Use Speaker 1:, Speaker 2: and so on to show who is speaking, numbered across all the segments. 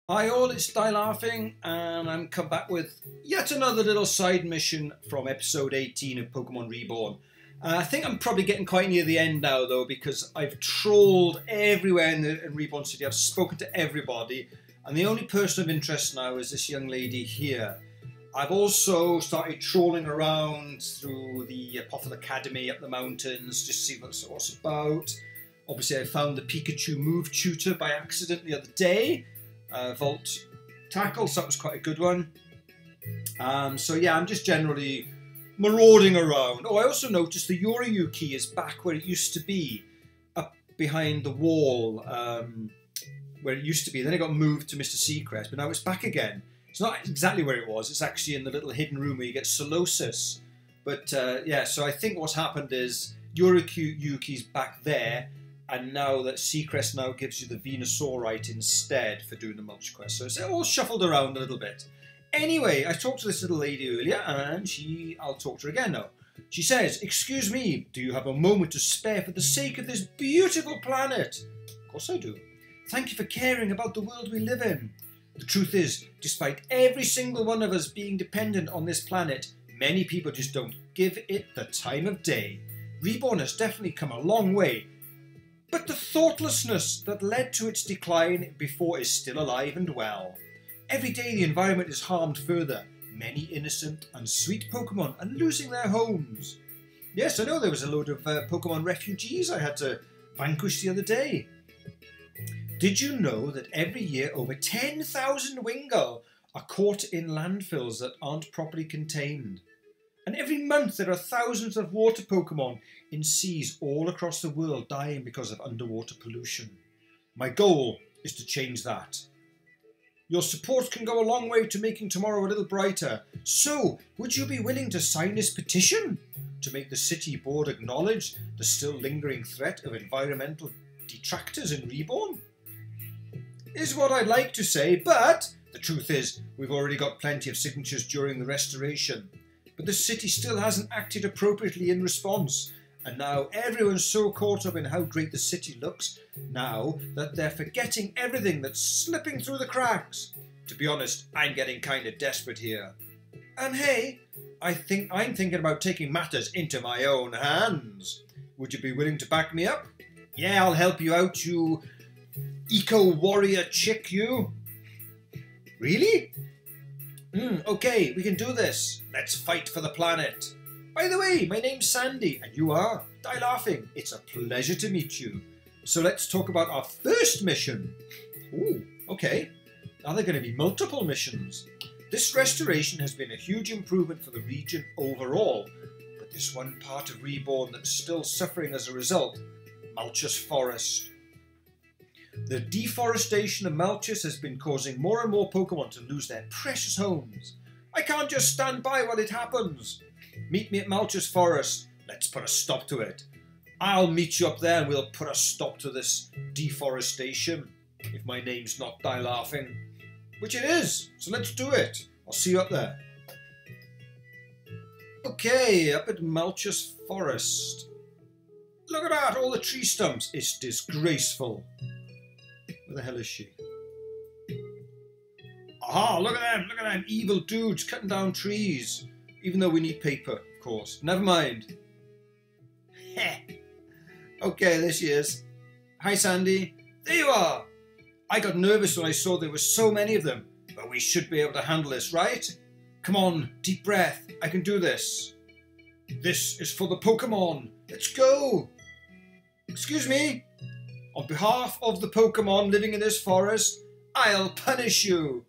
Speaker 1: Hi all, it's Die Laughing, and I'm come back with yet another little side mission from episode 18 of Pokemon Reborn. I think I'm probably getting quite near the end now though, because I've trolled everywhere in Reborn City. I've spoken to everybody, and the only person of interest now is this young lady here. I've also started trolling around through the Apophel Academy up the mountains, just to see what it's about. Obviously I found the Pikachu move tutor by accident the other day. Volt tackle, so that was quite a good one. So yeah, I'm just generally marauding around. Oh, I also noticed the Yoryu key is back where it used to be, up behind the wall, where it used to be. Then it got moved to Mr. Seacrest, but now it's back again. It's not exactly where it was. It's actually in the little hidden room where you get Solosis. But yeah, so I think what's happened is Yoryu key's back there. And now that Seacrest now gives you the Venusaurite instead for doing the mulch quest. So it's all shuffled around a little bit. Anyway, I talked to this little lady earlier, and I'll talk to her again now. She says, "Excuse me, do you have a moment to spare for the sake of this beautiful planet?" Of course I do. "Thank you for caring about the world we live in. The truth is, despite every single one of us being dependent on this planet, many people just don't give it the time of day. Reborn has definitely come a long way. But the thoughtlessness that led to its decline before is still alive and well. Every day the environment is harmed further. Many innocent and sweet Pokemon are losing their homes." Yes, I know there was a load of Pokemon refugees I had to vanquish the other day. "Did you know that every year over 10,000 Wingull are caught in landfills that aren't properly contained? And every month there are thousands of water Pokemon in seas all across the world dying because of underwater pollution. My goal is to change that. Your support can go a long way to making tomorrow a little brighter. So, would you be willing to sign this petition to make the city board acknowledge the still lingering threat of environmental detractors in Reborn?" Is what I'd like to say, but the truth is we've already got plenty of signatures during the restoration. But the city still hasn't acted appropriately in response, and now everyone's so caught up in how great the city looks now that they're forgetting everything that's slipping through the cracks. To be honest, I'm getting kind of desperate here. And hey, I'm thinking about taking matters into my own hands. Would you be willing to back me up? Yeah, I'll help you out, you eco-warrior chick, you. Really? Okay, we can do this. Let's fight for the planet. By the way, my name's Sandy, and you are Die Laughing. It's a pleasure to meet you. So let's talk about our first mission. Ooh, okay. Now there are going to be multiple missions. This restoration has been a huge improvement for the region overall, but there's one part of Reborn that's still suffering as a result: Malchus Forest. The deforestation of Malchus has been causing more and more Pokemon to lose their precious homes. I can't just stand by while it happens. Meet me at Malchus Forest. Let's put a stop to it. I'll meet you up there and we'll put a stop to this deforestation, if my name's not Die Laughing. Which it is, so let's do it. I'll see you up there. Okay, up at Malchus Forest. Look at that, all the tree stumps. It's disgraceful. Where the hell is she? Ah, look at them, evil dudes cutting down trees. Even though we need paper, of course. Never mind. Okay, there she is. Hi, Sandy. There you are. I got nervous when I saw there were so many of them, but we should be able to handle this, right? Come on, deep breath. I can do this. This is for the Pokemon. Let's go. Excuse me. On behalf of the Pokemon living in this forest, I'll punish you.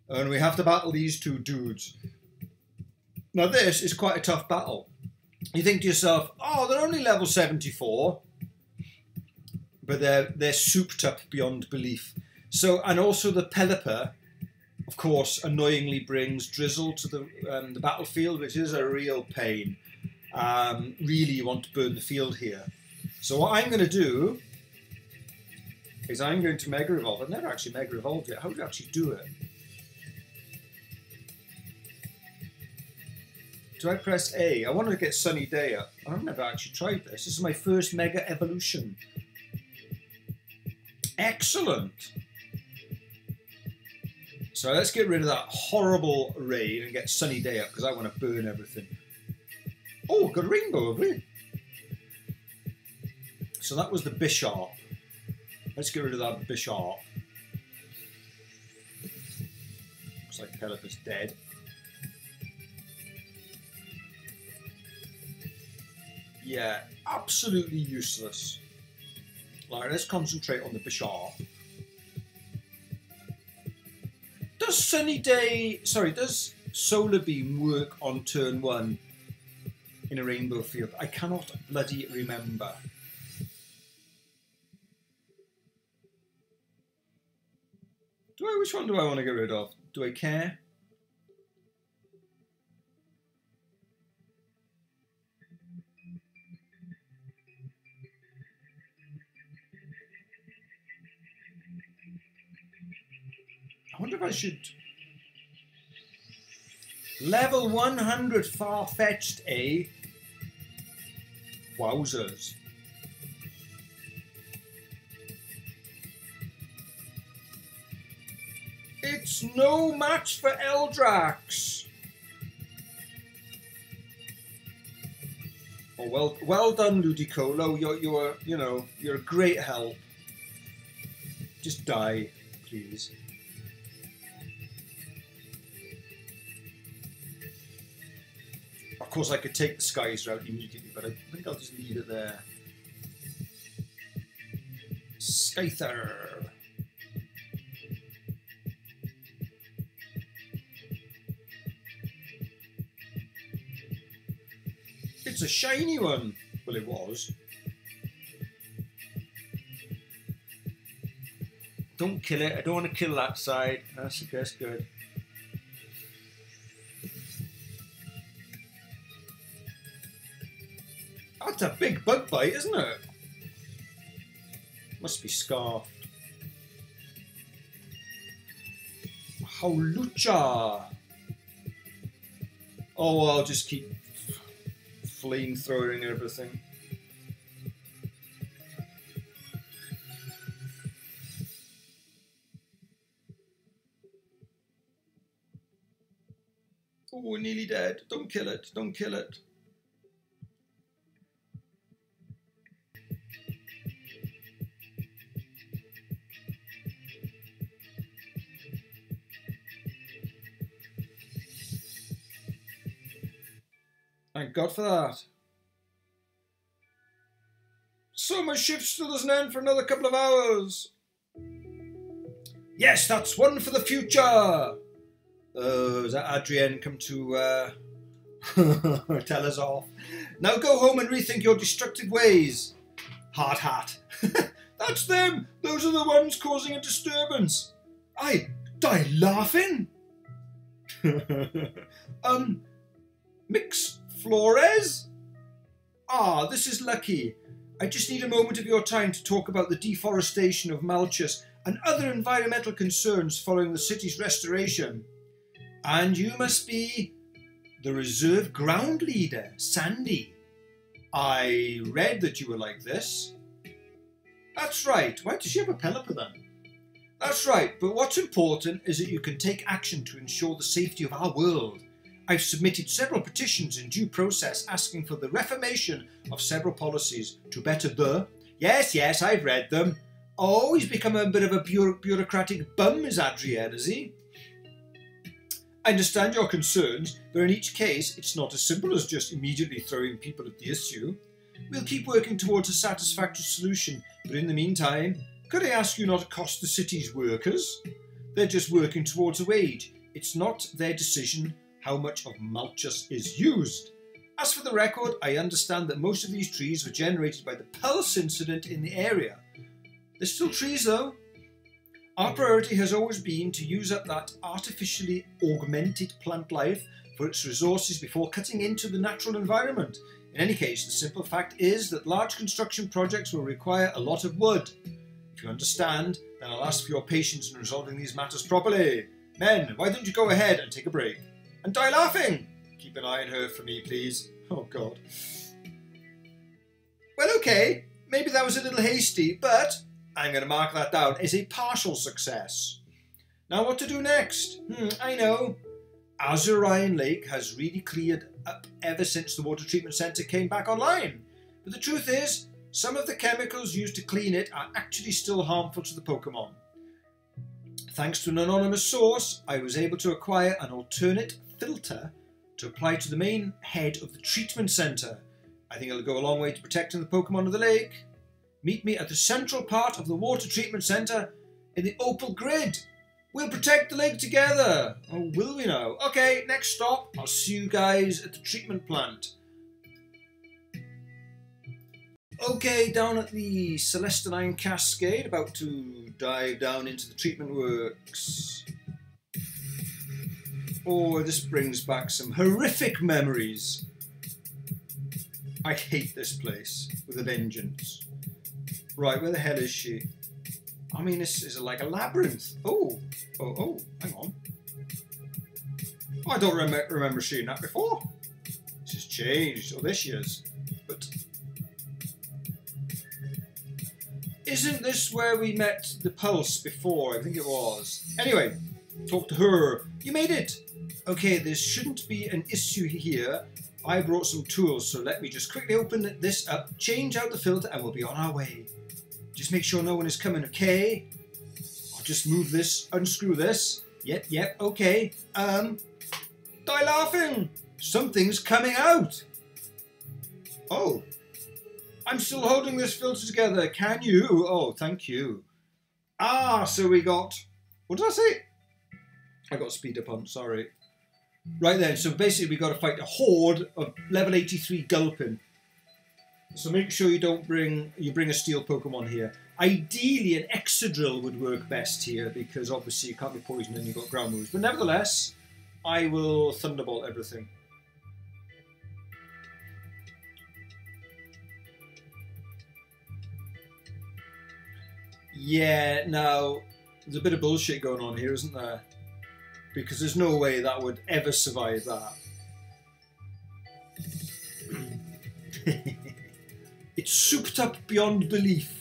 Speaker 1: And we have to battle these two dudes. Now this is quite a tough battle. You think to yourself, oh, they're only level 74. But they're souped up beyond belief. So, and also the Pelipper, of course, annoyingly brings Drizzle to the battlefield, which is a real pain. Really, you want to burn the field here. So what I'm going to do is I'm going to Mega Evolve. I've never actually Mega Evolved yet. How do you actually do it? Do I press A? I want to get Sunny Day up. I've never actually tried this. This is my first Mega Evolution. Excellent. So let's get rid of that horrible rain and get sunny day up, because I want to burn everything. Oh, we've got a rainbow, have we? So that was the bishop. Let's get rid of that bishop. Looks like Pelipper's dead. Yeah, absolutely useless. Right, let's concentrate on the bishop. Does does Solar Beam work on turn 1 in a rainbow field? I cannot bloody remember. Which one do I want to get rid of? Do I care? I wonder if I should... Level 100 far-fetched, eh? Wowzers. It's no match for Eldrax. Oh, well done, Ludicolo. You're a great help. Just die, please. Of course, I could take the Skies route immediately, but I think I'll just leave it there. Scyther. It's a shiny one. Well, it was. Don't kill it. I don't want to kill that side. That's good. That's a big bug bite, isn't it? Must be scarfed. Howlucha. Oh, I'll just keep flamethrowing everything. Oh, we're nearly dead. Don't kill it. Don't kill it. Thank God for that. So my shift still doesn't end for another couple of hours. Yes, that's one for the future. Is that Adrienn come to tell us off? Now go home and rethink your destructive ways. Hard hat. That's them. Those are the ones causing a disturbance. I die laughing. Mix Flores? Ah, this is lucky. I just need a moment of your time to talk about the deforestation of Malchus and other environmental concerns following the city's restoration. And you must be the reserve ground leader, Sandy. I read that you were like this. That's right. Why does she have a Pelipper then? That's right, but what's important is that you can take action to ensure the safety of our world. I've submitted several petitions in due process asking for the reformation of several policies to better the... Yes, I've read them. Oh, he's become a bit of a bureaucratic bum, is Adrienn, is he? I understand your concerns, but in each case, it's not as simple as just immediately throwing people at the issue. We'll keep working towards a satisfactory solution, but in the meantime, could I ask you not to cost the city's workers? They're just working towards a wage. It's not their decision how much of Malchus is used. As for the record, I understand that most of these trees were generated by the pulse incident in the area. They're still trees though. Our priority has always been to use up that artificially augmented plant life for its resources before cutting into the natural environment. In any case, the simple fact is that large construction projects will require a lot of wood. If you understand, then I'll ask for your patience in resolving these matters properly. Men, why don't you go ahead and take a break? And die laughing! Keep an eye on her for me, please. Oh, God. Well, okay. Maybe that was a little hasty, but I'm going to mark that down as a partial success. Now what to do next? I know. Adrienn Lake has really cleared up ever since the water treatment centre came back online. But the truth is, some of the chemicals used to clean it are actually still harmful to the Pokemon. Thanks to an anonymous source, I was able to acquire an alternate filter to apply to the main head of the treatment centre. I think it'll go a long way to protecting the Pokemon of the lake. Meet me at the central part of the water treatment centre in the Opal Grid. We'll protect the lake together. Oh, will we now? Okay, next stop. I'll see you guys at the treatment plant. Okay, down at the Celestine Cascade, about to dive down into the treatment works. Oh, this brings back some horrific memories. I hate this place with a vengeance. Right, where the hell is she? I mean, this is like a labyrinth. Oh, hang on. Oh, I don't remember seeing that before. This has changed. Oh, there she is. But isn't this where we met the Pulse before? I think it was. Anyway, talk to her. You made it. Okay, there shouldn't be an issue here. I brought some tools, so let me just quickly open this up, change out the filter, and we'll be on our way. Just make sure no one is coming, okay? I'll just move this, unscrew this. Yep, okay. Die laughing! Something's coming out! Oh. I'm still holding this filter together. Can you? Oh, thank you. Ah, so we got... What did I say? I got speed up on, sorry. Right then, so basically we got to fight a horde of level 83 Gulpin. So make sure you bring a steel Pokemon here. Ideally, an Excadrill would work best here because obviously you can't be poisoned and you've got ground moves. But nevertheless, I will Thunderbolt everything. Yeah, now, there's a bit of bullshit going on here, isn't there? Because there's no way that would ever survive that. It's souped up beyond belief.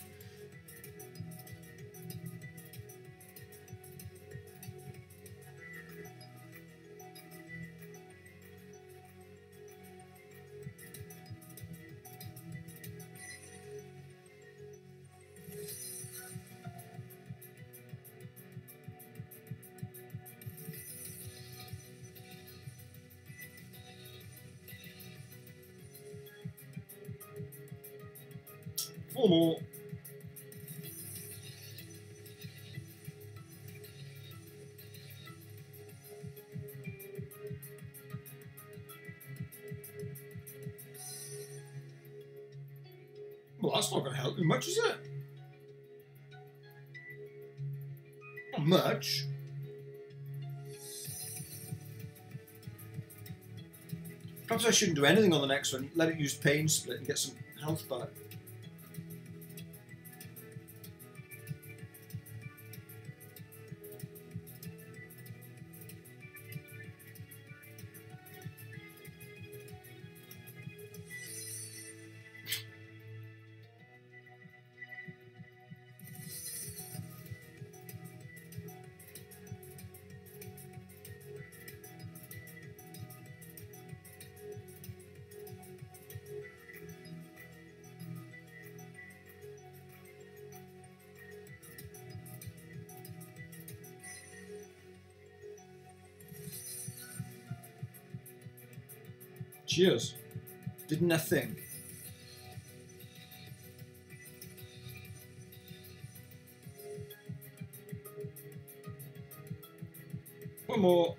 Speaker 1: Four more. Well, that's not going to help me much, is it? Not much. Perhaps I shouldn't do anything on the next one. Let it use Pain Split and get some health back. Cheers. Did nothing. One more.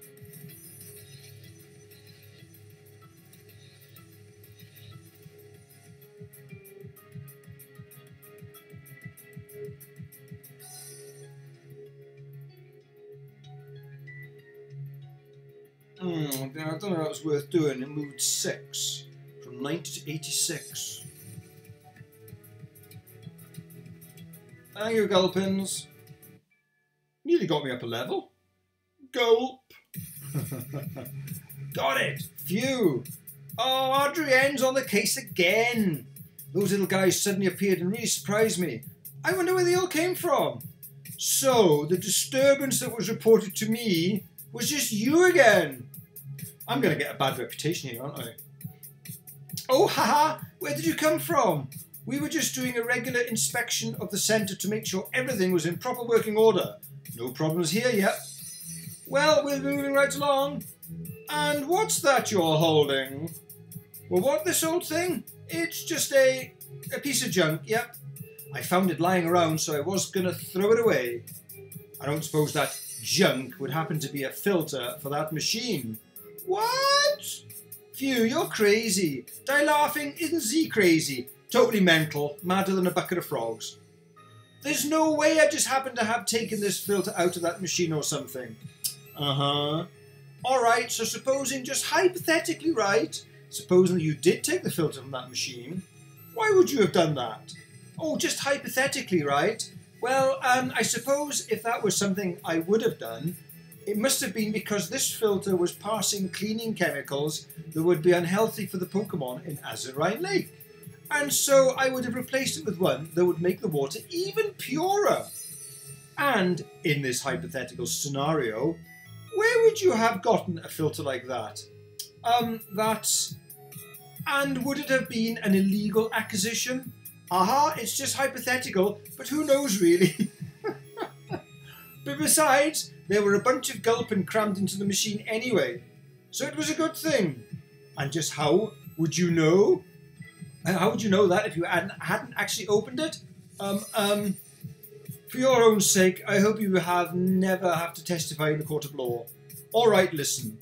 Speaker 1: I don't know if it was worth doing. It moved 6 from 90 to 86. Thank you, Gulpins. Nearly got me up a level. Gulp. Got it. Phew. Oh, Adrienn's on the case again. Those little guys suddenly appeared and really surprised me. I wonder where they all came from. So, the disturbance that was reported to me was just you again. I'm going to get a bad reputation here, aren't I? Oh, haha, where did you come from? We were just doing a regular inspection of the centre to make sure everything was in proper working order. No problems here yet. Well, we're moving right along. And what's that you're holding? Well, what, this old thing? It's just a piece of junk, yep. I found it lying around, so I was going to throw it away. I don't suppose that junk would happen to be a filter for that machine. What? Phew, you're crazy. Die laughing, isn't Z crazy? Totally mental, madder than a bucket of frogs. There's no way I just happened to have taken this filter out of that machine or something. Uh-huh. Alright, so supposing, just hypothetically, right, supposing you did take the filter from that machine, why would you have done that? Oh, just hypothetically, right? Well, I suppose if that was something I would have done, it must have been because this filter was passing cleaning chemicals that would be unhealthy for the Pokemon in Azurine Lake. And so I would have replaced it with one that would make the water even purer. And in this hypothetical scenario, where would you have gotten a filter like that? And would it have been an illegal acquisition? Aha, it's just hypothetical, but who knows really? But besides, there were a bunch of gulpin crammed into the machine anyway, so it was a good thing. And just how would you know? How would you know that if you hadn't actually opened it? For your own sake, I hope you never have to testify in a court of law. All right, listen.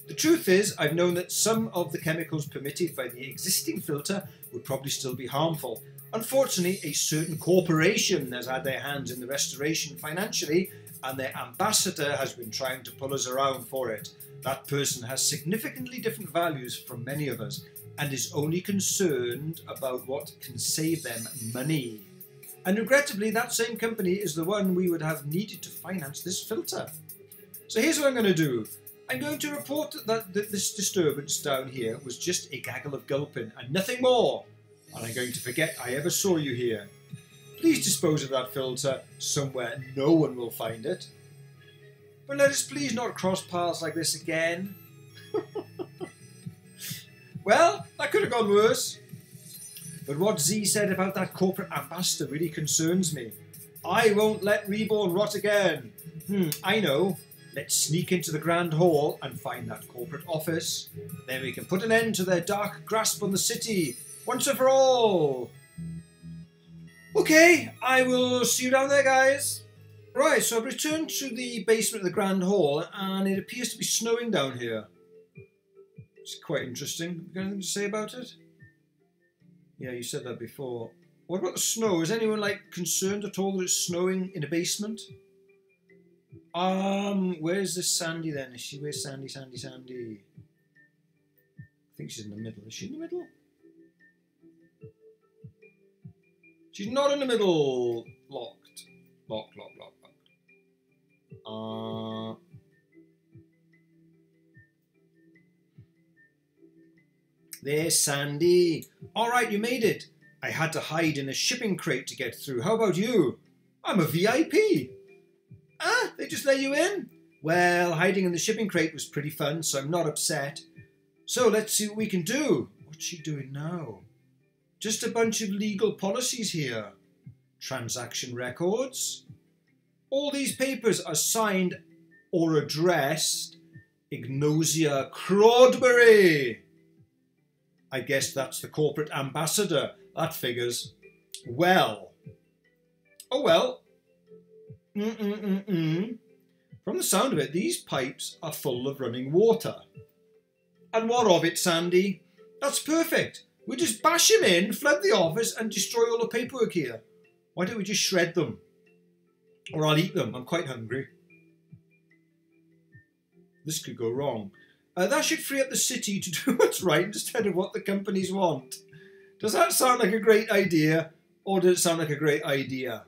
Speaker 1: The truth is, I've known that some of the chemicals permitted by the existing filter would probably still be harmful. Unfortunately, a certain corporation has had their hands in the restoration financially, and their ambassador has been trying to pull us around for it. That person has significantly different values from many of us, and is only concerned about what can save them money. And regrettably, that same company is the one we would have needed to finance this filter. So here's what I'm going to do. I'm going to report that this disturbance down here was just a gaggle of gulpin and nothing more. And I'm going to forget I ever saw you here. Please dispose of that filter somewhere no one will find it. But let us please not cross paths like this again. Well, that could have gone worse. But what Z said about that corporate ambassador really concerns me. I won't let Reborn rot again. I know. Let's sneak into the Grand Hall and find that corporate office. Then we can put an end to their dark grasp on the city, once and for all. Okay, I will see you down there, guys. Right, so I've returned to the basement of the Grand Hall, and it appears to be snowing down here. It's quite interesting. You got anything to say about it? Yeah, you said that before. What about the snow? Is anyone concerned at all that it's snowing in a basement? Where's this Sandy then? Where's Sandy? I think she's in the middle. Is she in the middle? She's not in the middle. Locked. Locked. There's Sandy. All right, you made it. I had to hide in a shipping crate to get through. How about you? I'm a VIP. Ah, they just let you in? Well, hiding in the shipping crate was pretty fun, so I'm not upset. So let's see what we can do. What's she doing now? Just a bunch of legal policies here. Transaction records. All these papers are signed or addressed Ignosia Crawdberry. I guess that's the corporate ambassador. That figures. Well. Oh well. From the sound of it, these pipes are full of running water. And what of it, Sandy? That's perfect. We just bash him in, flood the office, and destroy all the paperwork here. Why don't we just shred them? Or I'll eat them. I'm quite hungry. This could go wrong. That should free up the city to do what's right instead of what the companies want. Does that sound like a great idea? Or does it sound like a great idea?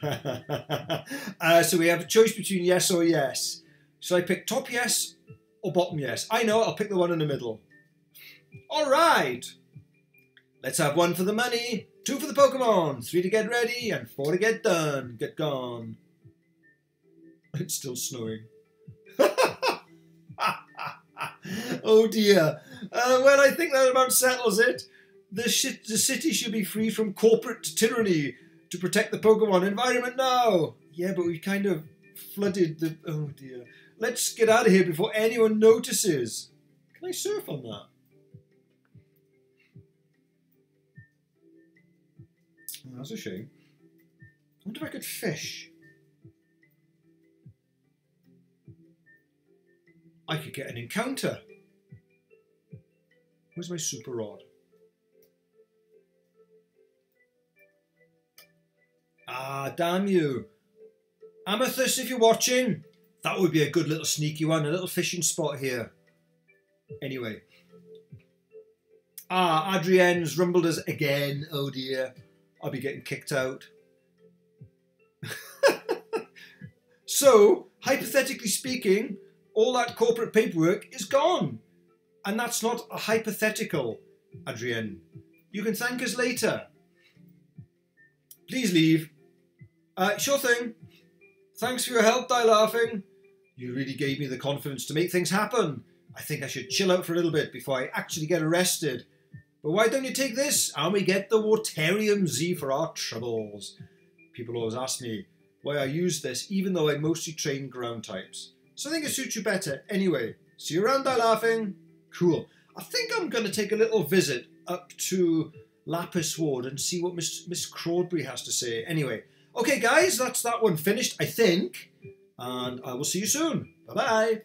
Speaker 1: So we have a choice between yes or yes. Shall I pick top yes or bottom yes? I know, I'll pick the one in the middle. All right. Let's have 1 for the money, 2 for the Pokemon, 3 to get ready, and 4 to get done. Get gone. It's still snowing. Oh dear. Well, I think that about settles it. The city should be free from corporate tyranny to protect the Pokemon environment now. Yeah, but we kind of flooded the... Oh dear. Let's get out of here before anyone notices. Can I surf on that? Oh, that's a shame. I wonder if I could fish. I could get an encounter. Where's my super rod? Ah, damn you. Amethyst, if you're watching, that would be a good little sneaky one, a little fishing spot here. Anyway. Ah, Adrienn's rumbled us again. Oh dear. I'll be getting kicked out. So, hypothetically speaking, all that corporate paperwork is gone. And that's not a hypothetical, Adrienn. You can thank us later. Please leave. Sure thing. Thanks for your help, Die Laughing. You really gave me the confidence to make things happen. I think I should chill out for a little bit before I actually get arrested. But why don't you take this and we get the Waterium Z for our troubles? People always ask me why I use this, even though I mostly train ground types. So I think it suits you better. Anyway, see you around, Die Laughing. Cool. I think I'm going to take a little visit up to Lapis Ward and see what Miss Crawdberry has to say. Anyway, okay guys, that's that one finished, I think. And I will see you soon. Bye-bye.